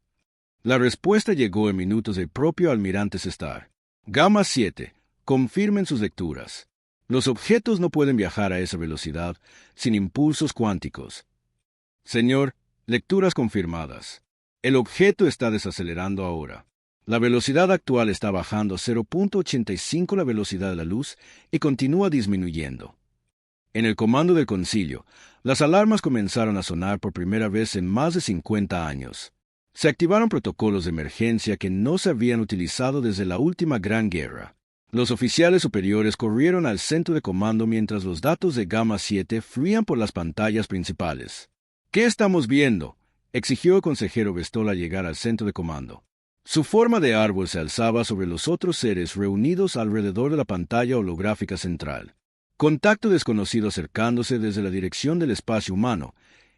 La respuesta llegó en minutos del propio almirante Sestar. «Gamma 7, confirmen sus lecturas. Los objetos no pueden viajar a esa velocidad sin impulsos cuánticos». «Señor, lecturas confirmadas. El objeto está desacelerando ahora. La velocidad actual está bajando a 0.85 la velocidad de la luz y continúa disminuyendo». En el comando del concilio, las alarmas comenzaron a sonar por primera vez en más de 50 años. Se activaron protocolos de emergencia que no se habían utilizado desde la última Gran Guerra. Los oficiales superiores corrieron al centro de comando mientras los datos de Gamma 7 fluían por las pantallas principales. «¿Qué estamos viendo?», exigió el consejero Bestol al llegar al centro de comando. Su forma de árbol se alzaba sobre los otros seres reunidos alrededor de la pantalla holográfica central. Contacto desconocido acercándose desde la dirección del espacio humano,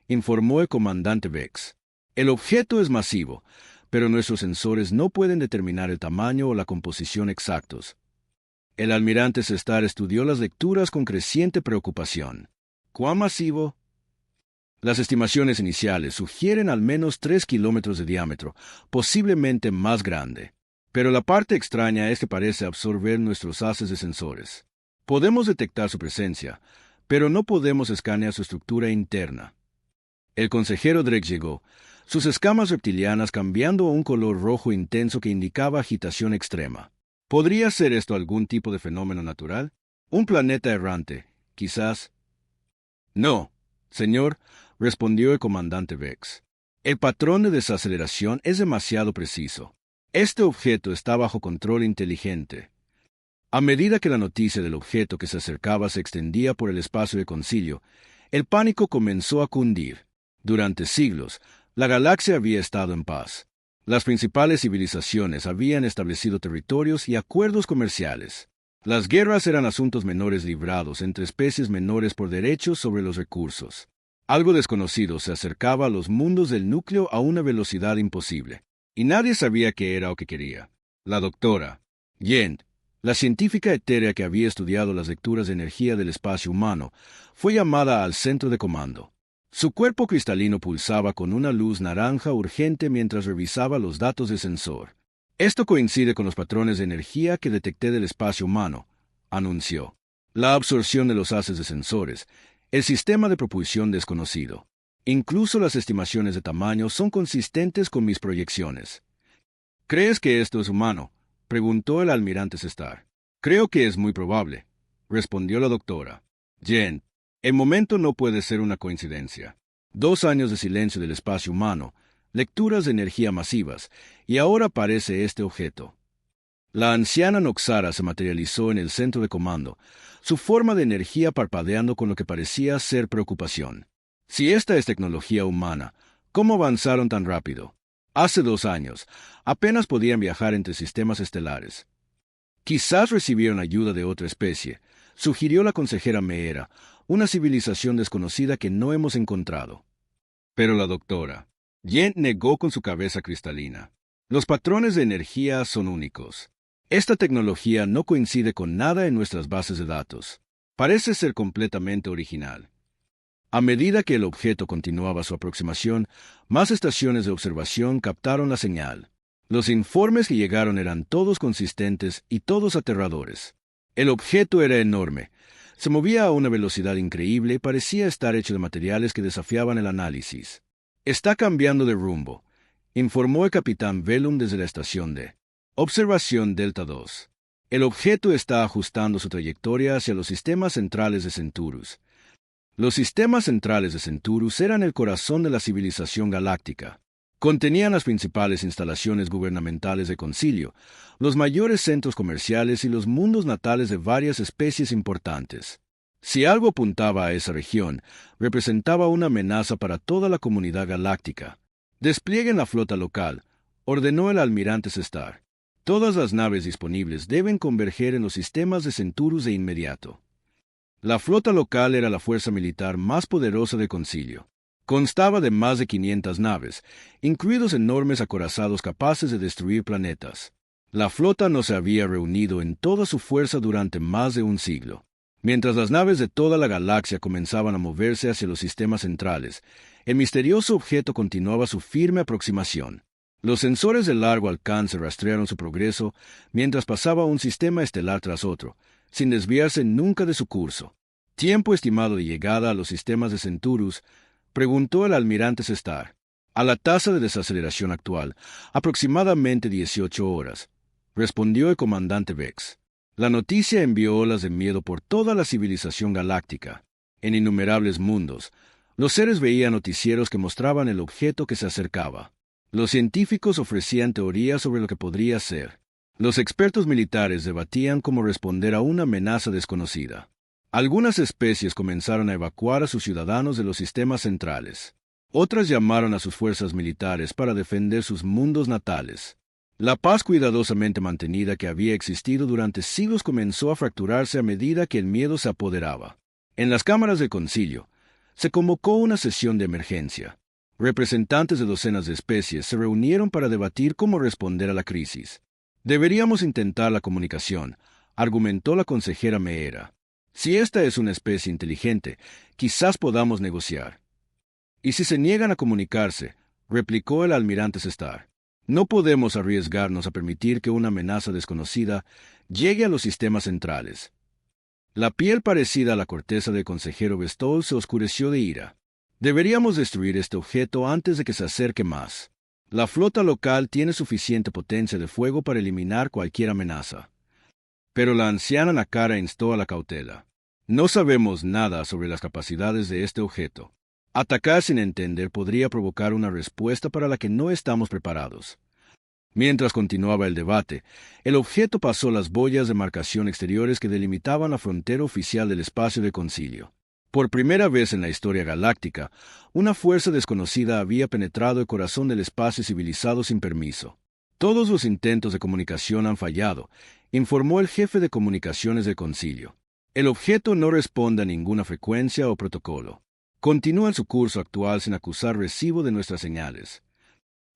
informó el comandante Vex. El objeto es masivo, pero nuestros sensores no pueden determinar el tamaño o la composición exactos. El almirante Sestar estudió las lecturas con creciente preocupación. ¿Cuán masivo? Las estimaciones iniciales sugieren al menos 3 kilómetros de diámetro, posiblemente más grande. Pero la parte extraña es que parece absorber nuestros haces de sensores. Podemos detectar su presencia, pero no podemos escanear su estructura interna. El consejero Drake llegó, sus escamas reptilianas cambiando a un color rojo intenso que indicaba agitación extrema. ¿Podría ser esto algún tipo de fenómeno natural? ¿Un planeta errante, quizás? No, señor, respondió el comandante Vex. El patrón de desaceleración es demasiado preciso. Este objeto está bajo control inteligente. A medida que la noticia del objeto que se acercaba se extendía por el espacio de concilio, el pánico comenzó a cundir. Durante siglos, la galaxia había estado en paz. Las principales civilizaciones habían establecido territorios y acuerdos comerciales. Las guerras eran asuntos menores librados entre especies menores por derechos sobre los recursos. Algo desconocido se acercaba a los mundos del núcleo a una velocidad imposible, y nadie sabía qué era o qué quería. La doctora Yen, la científica etérea que había estudiado las lecturas de energía del espacio humano, fue llamada al centro de comando. Su cuerpo cristalino pulsaba con una luz naranja urgente mientras revisaba los datos del sensor. Esto coincide con los patrones de energía que detecté del espacio humano, anunció. La absorción de los haces de sensores, el sistema de propulsión desconocido. Incluso las estimaciones de tamaño son consistentes con mis proyecciones. ¿Crees que esto es humano?, preguntó el almirante Sestar. Creo que es muy probable, respondió la doctora Yen. El momento no puede ser una coincidencia. 2 años de silencio del espacio humano, lecturas de energía masivas, y ahora aparece este objeto. La anciana Noxara se materializó en el centro de comando, su forma de energía parpadeando con lo que parecía ser preocupación. Si esta es tecnología humana, ¿cómo avanzaron tan rápido? Hace 2 años, apenas podían viajar entre sistemas estelares. Quizás recibieron ayuda de otra especie, sugirió la consejera Meera, una civilización desconocida que no hemos encontrado. Pero la doctora Yen negó con su cabeza cristalina. Los patrones de energía son únicos. Esta tecnología no coincide con nada en nuestras bases de datos. Parece ser completamente original. A medida que el objeto continuaba su aproximación, más estaciones de observación captaron la señal. Los informes que llegaron eran todos consistentes y todos aterradores. El objeto era enorme. Se movía a una velocidad increíble y parecía estar hecho de materiales que desafiaban el análisis. Está cambiando de rumbo, informó el capitán Velum desde la estación de observación Delta 2. El objeto está ajustando su trayectoria hacia los sistemas centrales de Centaurus. Los sistemas centrales de Centaurus eran el corazón de la civilización galáctica. Contenían las principales instalaciones gubernamentales de concilio, los mayores centros comerciales y los mundos natales de varias especies importantes. Si algo apuntaba a esa región, representaba una amenaza para toda la comunidad galáctica. Desplieguen la flota local, ordenó el almirante Sestar. Todas las naves disponibles deben converger en los sistemas de Centaurus de inmediato. La flota local era la fuerza militar más poderosa del concilio. Constaba de más de 500 naves, incluidos enormes acorazados capaces de destruir planetas. La flota no se había reunido en toda su fuerza durante más de un siglo. Mientras las naves de toda la galaxia comenzaban a moverse hacia los sistemas centrales, el misterioso objeto continuaba su firme aproximación. Los sensores de largo alcance rastrearon su progreso mientras pasaba un sistema estelar tras otro, sin desviarse nunca de su curso. ¿Tiempo estimado de llegada a los sistemas de Centaurus?, preguntó el almirante Sestar. A la tasa de desaceleración actual, aproximadamente 18 horas, respondió el comandante Vex. La noticia envió olas de miedo por toda la civilización galáctica. En innumerables mundos, los seres veían noticieros que mostraban el objeto que se acercaba. Los científicos ofrecían teorías sobre lo que podría ser. Los expertos militares debatían cómo responder a una amenaza desconocida. Algunas especies comenzaron a evacuar a sus ciudadanos de los sistemas centrales. Otras llamaron a sus fuerzas militares para defender sus mundos natales. La paz cuidadosamente mantenida que había existido durante siglos comenzó a fracturarse a medida que el miedo se apoderaba. En las cámaras del concilio, se convocó una sesión de emergencia. Representantes de docenas de especies se reunieron para debatir cómo responder a la crisis. Deberíamos intentar la comunicación, argumentó la consejera Meera. Si esta es una especie inteligente, quizás podamos negociar. ¿Y si se niegan a comunicarse?, replicó el almirante Sestar. No podemos arriesgarnos a permitir que una amenaza desconocida llegue a los sistemas centrales. La piel parecida a la corteza del consejero Bestol se oscureció de ira. Deberíamos destruir este objeto antes de que se acerque más. La flota local tiene suficiente potencia de fuego para eliminar cualquier amenaza. Pero la anciana Nakara instó a la cautela. No sabemos nada sobre las capacidades de este objeto. Atacar sin entender podría provocar una respuesta para la que no estamos preparados. Mientras continuaba el debate, el objeto pasó las boyas de marcación exteriores que delimitaban la frontera oficial del espacio de concilio. Por primera vez en la historia galáctica, una fuerza desconocida había penetrado el corazón del espacio civilizado sin permiso. Todos los intentos de comunicación han fallado, informó el jefe de comunicaciones del concilio. El objeto no responde a ninguna frecuencia o protocolo. Continúa en su curso actual sin acusar recibo de nuestras señales.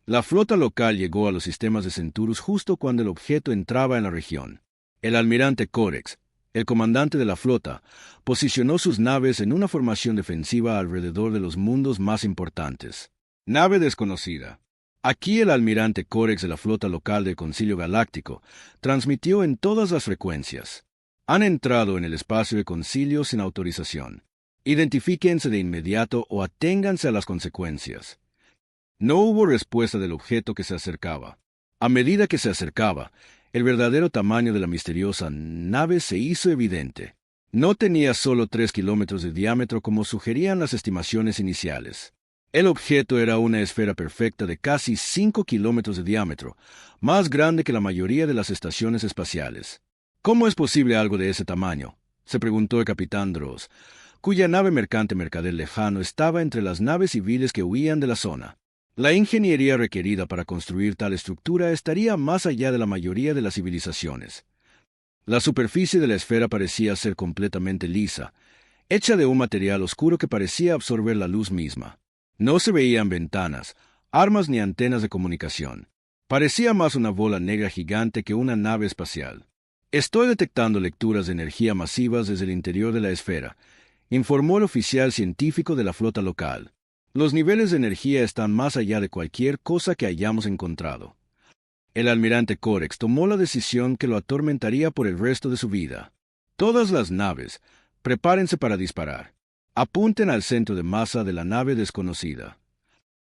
La flota local llegó a los sistemas de Centurus justo cuando el objeto entraba en la región. El almirante Corex, el comandante de la flota, posicionó sus naves en una formación defensiva alrededor de los mundos más importantes. Nave desconocida. Aquí el almirante Corex de la flota local del Concilio Galáctico transmitió en todas las frecuencias. Han entrado en el espacio de concilio sin autorización. Identifíquense de inmediato o aténganse a las consecuencias. No hubo respuesta del objeto que se acercaba. A medida que se acercaba, el verdadero tamaño de la misteriosa nave se hizo evidente. No tenía solo 3 kilómetros de diámetro como sugerían las estimaciones iniciales. El objeto era una esfera perfecta de casi 5 kilómetros de diámetro, más grande que la mayoría de las estaciones espaciales. ¿Cómo es posible algo de ese tamaño?, se preguntó el capitán Droz, cuya nave mercante Mercader Lejano estaba entre las naves civiles que huían de la zona. La ingeniería requerida para construir tal estructura estaría más allá de la mayoría de las civilizaciones. La superficie de la esfera parecía ser completamente lisa, hecha de un material oscuro que parecía absorber la luz misma. No se veían ventanas, armas ni antenas de comunicación. Parecía más una bola negra gigante que una nave espacial. Estoy detectando lecturas de energía masivas desde el interior de la esfera, informó el oficial científico de la flota local. Los niveles de energía están más allá de cualquier cosa que hayamos encontrado. El almirante Corex tomó la decisión que lo atormentaría por el resto de su vida. Todas las naves, prepárense para disparar. Apunten al centro de masa de la nave desconocida.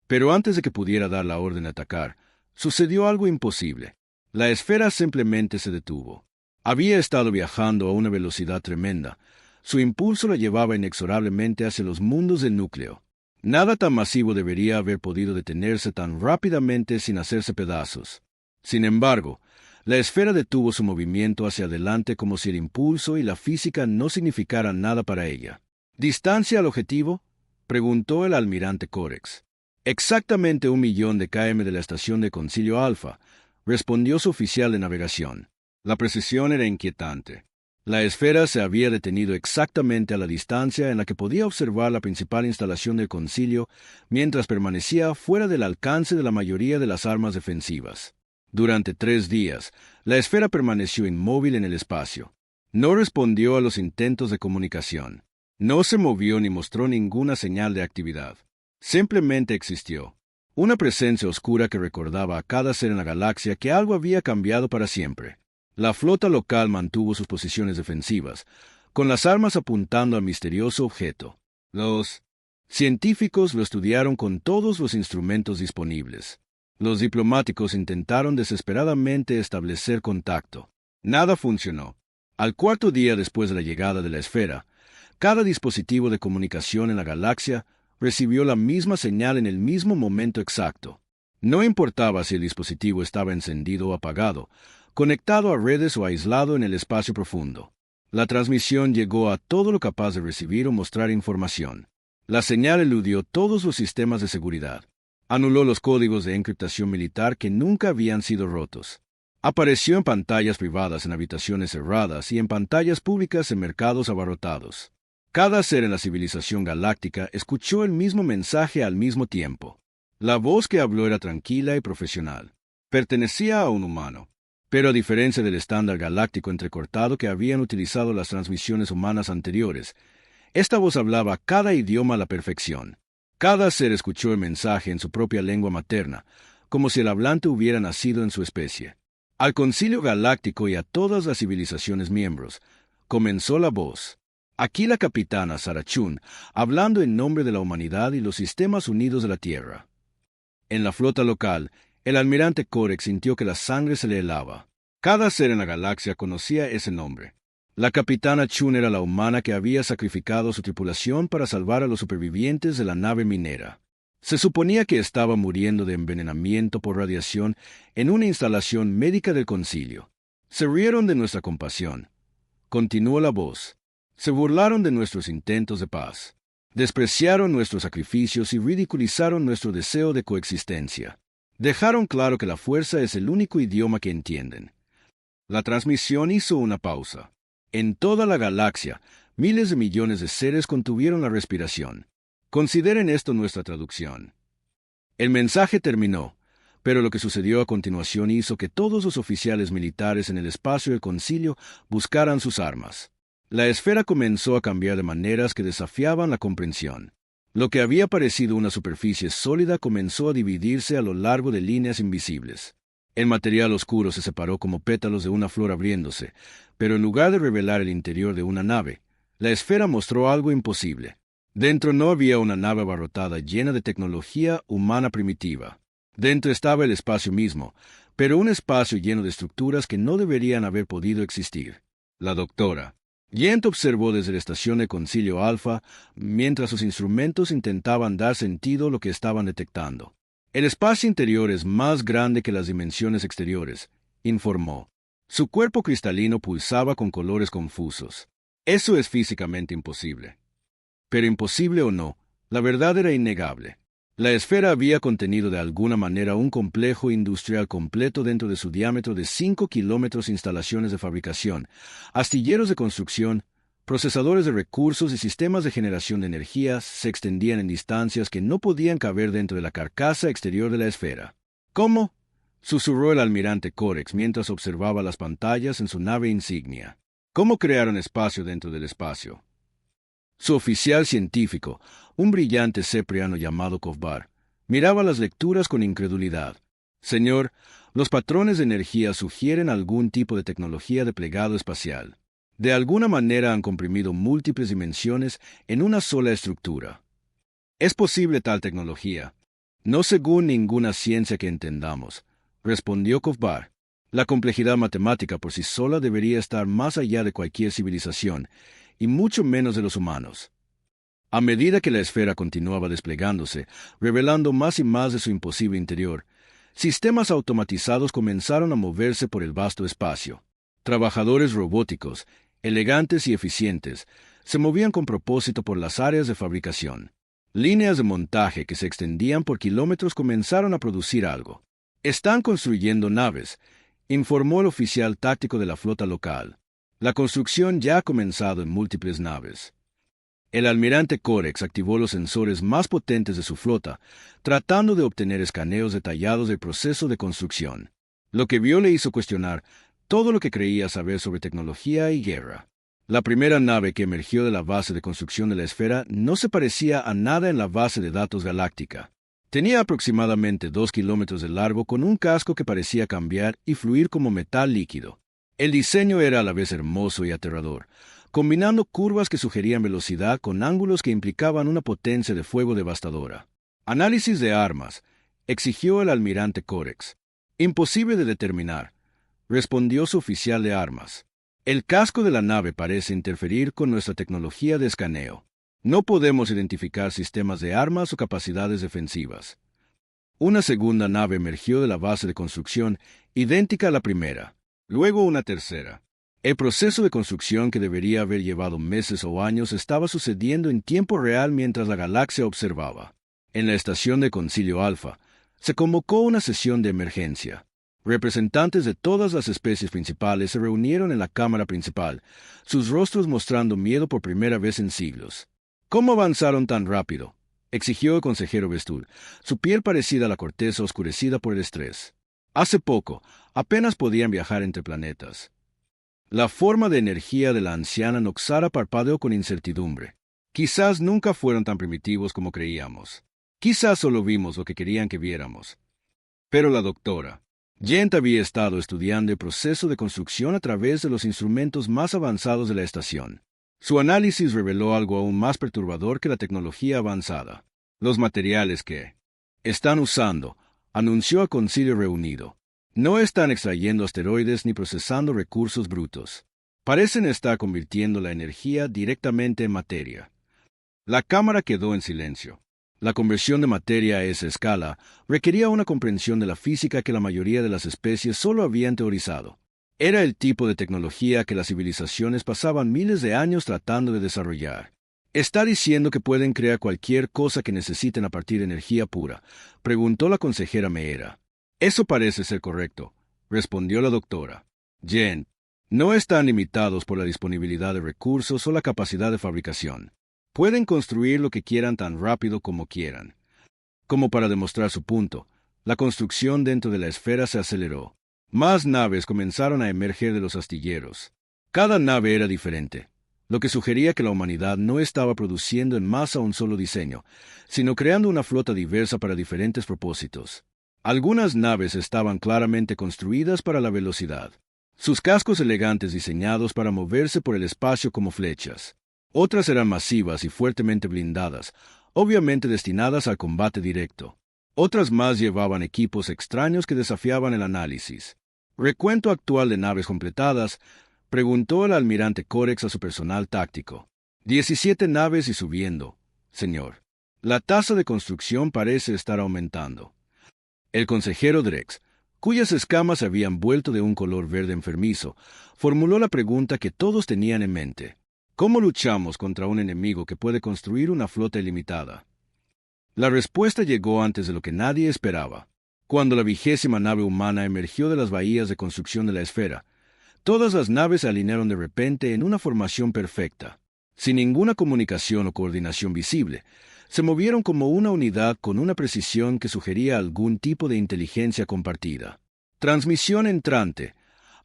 Pero antes de que pudiera dar la orden de atacar, sucedió algo imposible. La esfera simplemente se detuvo. Había estado viajando a una velocidad tremenda. Su impulso la llevaba inexorablemente hacia los mundos del núcleo. Nada tan masivo debería haber podido detenerse tan rápidamente sin hacerse pedazos. Sin embargo, la esfera detuvo su movimiento hacia adelante como si el impulso y la física no significaran nada para ella. ¿Distancia al objetivo?, preguntó el almirante Corex. Exactamente 1.000.000 de km de la estación de Concilio Alfa, respondió su oficial de navegación. La precisión era inquietante. La esfera se había detenido exactamente a la distancia en la que podía observar la principal instalación del concilio mientras permanecía fuera del alcance de la mayoría de las armas defensivas. Durante 3 días, la esfera permaneció inmóvil en el espacio. No respondió a los intentos de comunicación. No se movió ni mostró ninguna señal de actividad. Simplemente existió. Una presencia oscura que recordaba a cada ser en la galaxia que algo había cambiado para siempre. La flota local mantuvo sus posiciones defensivas, con las armas apuntando al misterioso objeto. Los científicos lo estudiaron con todos los instrumentos disponibles. Los diplomáticos intentaron desesperadamente establecer contacto. Nada funcionó. Al 4.º día después de la llegada de la esfera, cada dispositivo de comunicación en la galaxia recibió la misma señal en el mismo momento exacto. No importaba si el dispositivo estaba encendido o apagado, conectado a redes o aislado en el espacio profundo. La transmisión llegó a todo lo capaz de recibir o mostrar información. La señal eludió todos los sistemas de seguridad. Anuló los códigos de encriptación militar que nunca habían sido rotos. Apareció en pantallas privadas en habitaciones cerradas y en pantallas públicas en mercados abarrotados. Cada ser en la civilización galáctica escuchó el mismo mensaje al mismo tiempo. La voz que habló era tranquila y profesional. Pertenecía a un humano. Pero a diferencia del estándar galáctico entrecortado que habían utilizado las transmisiones humanas anteriores, esta voz hablaba cada idioma a la perfección. Cada ser escuchó el mensaje en su propia lengua materna, como si el hablante hubiera nacido en su especie. Al Concilio Galáctico y a todas las civilizaciones miembros, comenzó la voz. Aquí la capitana Sarah Chun, hablando en nombre de la humanidad y los sistemas unidos de la Tierra. En la flota local, el almirante Corex sintió que la sangre se le helaba. Cada ser en la galaxia conocía ese nombre. La capitana Chun era la humana que había sacrificado su tripulación para salvar a los supervivientes de la nave minera. Se suponía que estaba muriendo de envenenamiento por radiación en una instalación médica del concilio. Se rieron de nuestra compasión. Continuó la voz. Se burlaron de nuestros intentos de paz. Despreciaron nuestros sacrificios y ridiculizaron nuestro deseo de coexistencia. Dejaron claro que la fuerza es el único idioma que entienden. La transmisión hizo una pausa. En toda la galaxia, miles de millones de seres contuvieron la respiración. Consideren esto nuestra traducción. El mensaje terminó, pero lo que sucedió a continuación hizo que todos los oficiales militares en el espacio del concilio buscaran sus armas. La esfera comenzó a cambiar de maneras que desafiaban la comprensión. Lo que había parecido una superficie sólida comenzó a dividirse a lo largo de líneas invisibles. El material oscuro se separó como pétalos de una flor abriéndose, pero en lugar de revelar el interior de una nave, la esfera mostró algo imposible. Dentro no había una nave abarrotada llena de tecnología humana primitiva. Dentro estaba el espacio mismo, pero un espacio lleno de estructuras que no deberían haber podido existir. La doctora Yent observó desde la estación de Concilio Alfa, mientras sus instrumentos intentaban dar sentido a lo que estaban detectando. El espacio interior es más grande que las dimensiones exteriores, informó. Su cuerpo cristalino pulsaba con colores confusos. Eso es físicamente imposible. Pero imposible o no, la verdad era innegable. La esfera había contenido de alguna manera un complejo industrial completo dentro de su diámetro de 5 kilómetros, instalaciones de fabricación, astilleros de construcción, procesadores de recursos y sistemas de generación de energía se extendían en distancias que no podían caber dentro de la carcasa exterior de la esfera. ¿Cómo?, susurró el almirante Corex mientras observaba las pantallas en su nave insignia. ¿Cómo crearon espacio dentro del espacio? Su oficial científico, un brillante cepriano llamado Kovbar, miraba las lecturas con incredulidad. Señor, los patrones de energía sugieren algún tipo de tecnología de plegado espacial. De alguna manera han comprimido múltiples dimensiones en una sola estructura. ¿Es posible tal tecnología? No según ninguna ciencia que entendamos, respondió Kovbar. La complejidad matemática por sí sola debería estar más allá de cualquier civilización, y mucho menos de los humanos. A medida que la esfera continuaba desplegándose, revelando más y más de su imposible interior, sistemas automatizados comenzaron a moverse por el vasto espacio. Trabajadores robóticos, elegantes y eficientes, se movían con propósito por las áreas de fabricación. Líneas de montaje que se extendían por kilómetros comenzaron a producir algo. Están construyendo naves, informó el oficial táctico de la flota local. La construcción ya ha comenzado en múltiples naves. El almirante Corex activó los sensores más potentes de su flota, tratando de obtener escaneos detallados del proceso de construcción. Lo que vio le hizo cuestionar todo lo que creía saber sobre tecnología y guerra. La primera nave que emergió de la base de construcción de la esfera no se parecía a nada en la base de datos galáctica. Tenía aproximadamente 2 kilómetros de largo con un casco que parecía cambiar y fluir como metal líquido. El diseño era a la vez hermoso y aterrador, combinando curvas que sugerían velocidad con ángulos que implicaban una potencia de fuego devastadora. Análisis de armas, exigió el almirante Corex. Imposible de determinar, respondió su oficial de armas. El casco de la nave parece interferir con nuestra tecnología de escaneo. No podemos identificar sistemas de armas o capacidades defensivas. Una segunda nave emergió de la base de construcción, idéntica a la primera. Luego una tercera. El proceso de construcción que debería haber llevado meses o años estaba sucediendo en tiempo real mientras la galaxia observaba. En la estación de Concilio Alfa, se convocó una sesión de emergencia. Representantes de todas las especies principales se reunieron en la cámara principal, sus rostros mostrando miedo por primera vez en siglos. ¿Cómo avanzaron tan rápido?, exigió el consejero Vestul, su piel parecida a la corteza oscurecida por el estrés. Hace poco, apenas podían viajar entre planetas. La forma de energía de la anciana Noxara parpadeó con incertidumbre. Quizás nunca fueron tan primitivos como creíamos. Quizás solo vimos lo que querían que viéramos. Pero la doctora Jent había estado estudiando el proceso de construcción a través de los instrumentos más avanzados de la estación. Su análisis reveló algo aún más perturbador que la tecnología avanzada. Los materiales que están usando, anunció a Concilio reunido, no están extrayendo asteroides ni procesando recursos brutos. Parecen estar convirtiendo la energía directamente en materia. La cámara quedó en silencio. La conversión de materia a esa escala requería una comprensión de la física que la mayoría de las especies solo habían teorizado. Era el tipo de tecnología que las civilizaciones pasaban miles de años tratando de desarrollar. ¿Está diciendo que pueden crear cualquier cosa que necesiten a partir de energía pura?, preguntó la consejera Meera. Eso parece ser correcto, respondió la doctora Jent. No están limitados por la disponibilidad de recursos o la capacidad de fabricación. Pueden construir lo que quieran tan rápido como quieran. Como para demostrar su punto, la construcción dentro de la esfera se aceleró. Más naves comenzaron a emerger de los astilleros. Cada nave era diferente, lo que sugería que la humanidad no estaba produciendo en masa un solo diseño, sino creando una flota diversa para diferentes propósitos. Algunas naves estaban claramente construidas para la velocidad, sus cascos elegantes diseñados para moverse por el espacio como flechas. Otras eran masivas y fuertemente blindadas, obviamente destinadas al combate directo. Otras más llevaban equipos extraños que desafiaban el análisis. ¿Recuento actual de naves completadas?, preguntó el almirante Corex a su personal táctico. 17 naves y subiendo, señor. La tasa de construcción parece estar aumentando. El consejero Drex, cuyas escamas se habían vuelto de un color verde enfermizo, formuló la pregunta que todos tenían en mente. ¿Cómo luchamos contra un enemigo que puede construir una flota ilimitada? La respuesta llegó antes de lo que nadie esperaba. Cuando la 20ª nave humana emergió de las bahías de construcción de la esfera, todas las naves se alinearon de repente en una formación perfecta. Sin ninguna comunicación o coordinación visible, se movieron como una unidad con una precisión que sugería algún tipo de inteligencia compartida. Transmisión entrante,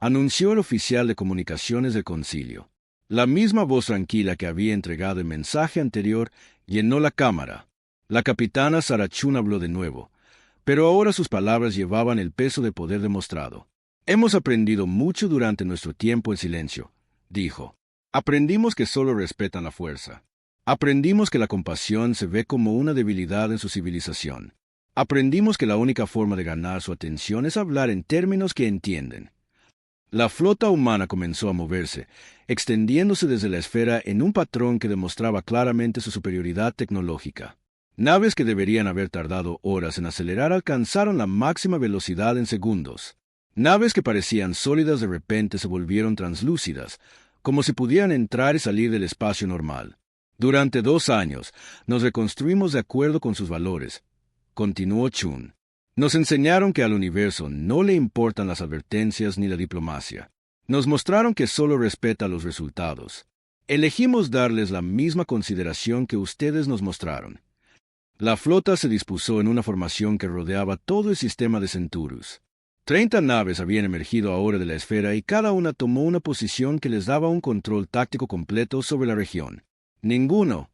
anunció el oficial de comunicaciones del concilio. La misma voz tranquila que había entregado el mensaje anterior llenó la cámara. La capitana Sarachun habló de nuevo, pero ahora sus palabras llevaban el peso de poder demostrado. Hemos aprendido mucho durante nuestro tiempo en silencio, dijo. Aprendimos que solo respetan la fuerza. Aprendimos que la compasión se ve como una debilidad en su civilización. Aprendimos que la única forma de ganar su atención es hablar en términos que entienden. La flota humana comenzó a moverse, extendiéndose desde la esfera en un patrón que demostraba claramente su superioridad tecnológica. Naves que deberían haber tardado horas en acelerar alcanzaron la máxima velocidad en segundos. Naves que parecían sólidas de repente se volvieron translúcidas, como si pudieran entrar y salir del espacio normal. Durante 2 años, nos reconstruimos de acuerdo con sus valores, continuó Chun. Nos enseñaron que al universo no le importan las advertencias ni la diplomacia. Nos mostraron que solo respeta los resultados. Elegimos darles la misma consideración que ustedes nos mostraron. La flota se dispuso en una formación que rodeaba todo el sistema de Centaurus. 30 naves habían emergido ahora de la esfera y cada una tomó una posición que les daba un control táctico completo sobre la región. Ninguno.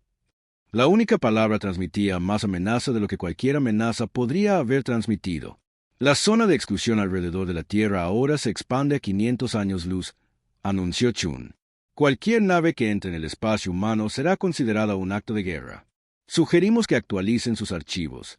La única palabra transmitía más amenaza de lo que cualquier amenaza podría haber transmitido. La zona de exclusión alrededor de la Tierra ahora se expande a 500 años luz, anunció Chun. Cualquier nave que entre en el espacio humano será considerada un acto de guerra. Sugerimos que actualicen sus archivos.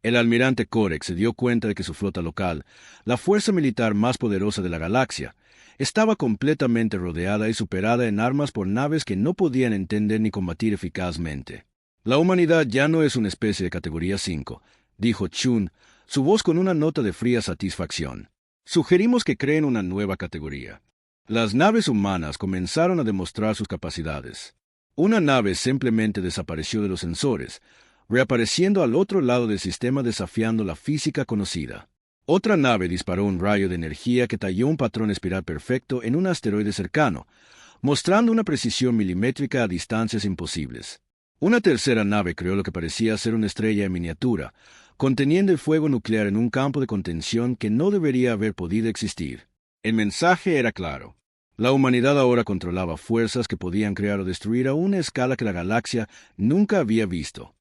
El almirante Corex se dio cuenta de que su flota local, la fuerza militar más poderosa de la galaxia, estaba completamente rodeada y superada en armas por naves que no podían entender ni combatir eficazmente. La humanidad ya no es una especie de categoría 5, dijo Chun, su voz con una nota de fría satisfacción. Sugerimos que creen una nueva categoría. Las naves humanas comenzaron a demostrar sus capacidades. Una nave simplemente desapareció de los sensores, reapareciendo al otro lado del sistema desafiando la física conocida. Otra nave disparó un rayo de energía que talló un patrón espiral perfecto en un asteroide cercano, mostrando una precisión milimétrica a distancias imposibles. Una tercera nave creó lo que parecía ser una estrella en miniatura, conteniendo el fuego nuclear en un campo de contención que no debería haber podido existir. El mensaje era claro. La humanidad ahora controlaba fuerzas que podían crear o destruir a una escala que la galaxia nunca había visto.